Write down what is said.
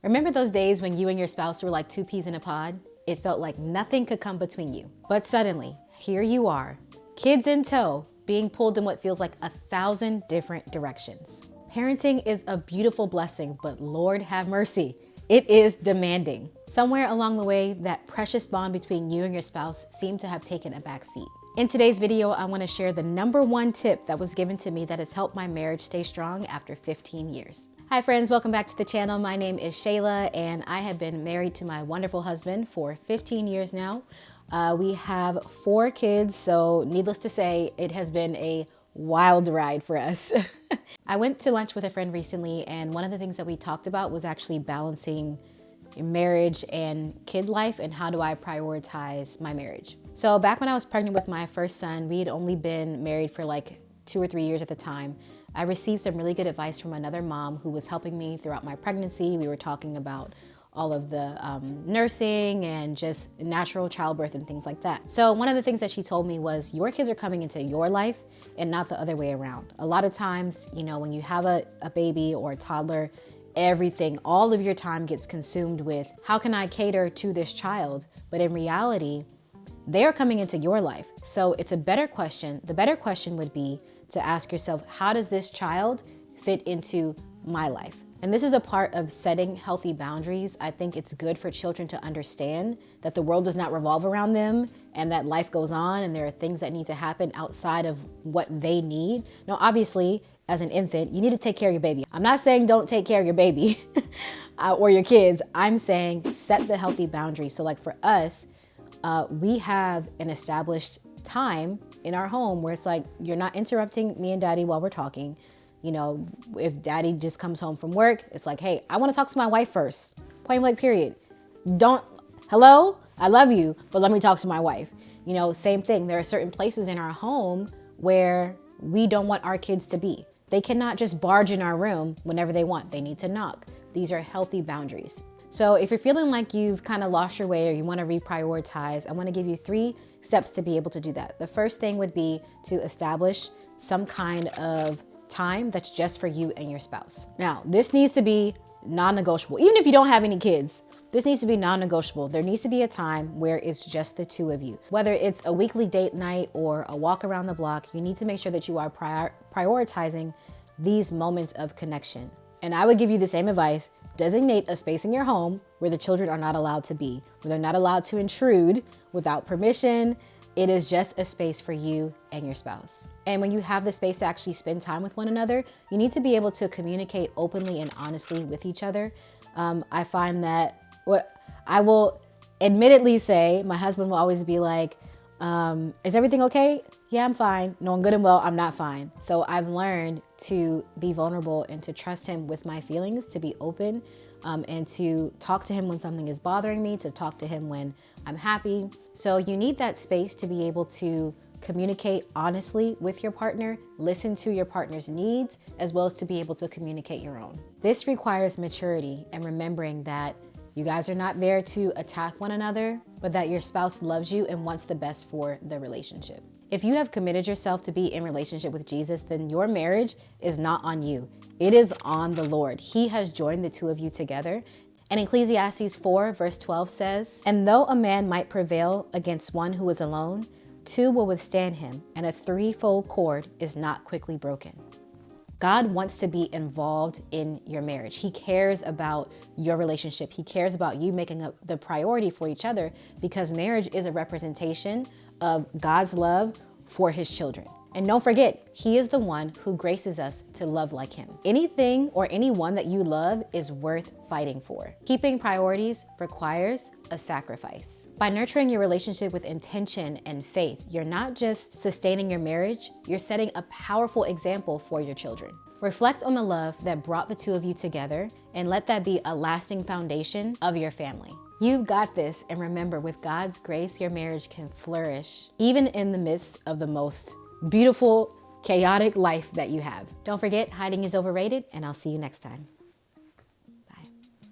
Remember those days when you and your spouse were like two peas in a pod? It felt like nothing could come between you. But suddenly, here you are, kids in tow, being pulled in what feels like 1,000 different directions. Parenting is a beautiful blessing, but Lord have mercy, it is demanding. Somewhere along the way, that precious bond between you and your spouse seemed to have taken a back seat. In today's video, I want to share the #1 tip that was given to me that has helped my marriage stay strong after 15 years. Hi friends, welcome back to the channel. My name is Shayla and I have been married to my wonderful husband for 15 years now. We have 4 kids, so needless to say, it has been a wild ride for us. I went to lunch with a friend recently, and one of the things that we talked about was actually balancing marriage and kid life and how do I prioritize my marriage. So back when I was pregnant with my first son, we had only been married for like 2 or 3 years at the time. I received some really good advice from another mom who was helping me throughout my pregnancy. We were talking about all of the nursing and just natural childbirth and things like that. So one of the things that she told me was, your kids are coming into your life and not the other way around. A lot of times, you know, when you have a baby or a toddler, everything, all of your time gets consumed with, how can I cater to this child? But in reality, they're coming into your life. So it's a better question. The better question would be to ask yourself, how does this child fit into my life? And this is a part of setting healthy boundaries. I think it's good for children to understand that the world does not revolve around them and that life goes on and there are things that need to happen outside of what they need. Now, obviously, as an infant, you need to take care of your baby. I'm not saying don't take care of your baby or your kids. I'm saying set the healthy boundaries. So like for us, we have an established time in our home where it's like, you're not interrupting me and daddy while we're talking. You know, if daddy just comes home from work, it's like, hey, I want to talk to my wife first. Point blank, period. Hello, I love you, but let me talk to my wife. You know, same thing. There are certain places in our home where we don't want our kids to be. They cannot just barge in our room whenever they want. They need to knock. These are healthy boundaries. So if you're feeling like you've kind of lost your way or you want to reprioritize, I want to give you 3 steps to be able to do that. The first thing would be to establish some kind of time that's just for you and your spouse. Now, this needs to be non-negotiable. Even if you don't have any kids, this needs to be non-negotiable. There needs to be a time where it's just the 2 of you. Whether it's a weekly date night or a walk around the block, you need to make sure that you are prioritizing these moments of connection. And I would give you the same advice. Designate a space in your home where the children are not allowed to be, where they're not allowed to intrude without permission. It is just a space for you and your spouse. And when you have the space to actually spend time with one another, you need to be able to communicate openly and honestly with each other. I find that what I will admittedly say, my husband will always be like, is everything okay? Yeah, I'm fine. Knowing good and well, I'm not fine. So I've learned to be vulnerable and to trust him with my feelings, to be open, and to talk to him when something is bothering me, to talk to him when I'm happy. So you need that space to be able to communicate honestly with your partner, listen to your partner's needs, as well as to be able to communicate your own. This requires maturity and remembering that you guys are not there to attack one another, but that your spouse loves you and wants the best for the relationship. If you have committed yourself to be in relationship with Jesus, then your marriage is not on you. It is on the Lord. He has joined the 2 of you together. And Ecclesiastes 4 verse 12 says, "And though a man might prevail against one who is alone, 2 will withstand him, and a 3-fold cord is not quickly broken." God wants to be involved in your marriage. He cares about your relationship. He cares about you making up the priority for each other, because marriage is a representation of God's love for his children. And don't forget, he is the one who graces us to love like him. Anything or anyone that you love is worth fighting for. Keeping priorities requires a sacrifice. By nurturing your relationship with intention and faith, you're not just sustaining your marriage, you're setting a powerful example for your children. Reflect on the love that brought the 2 of you together and let that be a lasting foundation of your family. You've got this, and remember, with God's grace, your marriage can flourish, even in the midst of the most beautiful, chaotic life that you have. Don't forget, hiding is overrated, and I'll see you next time.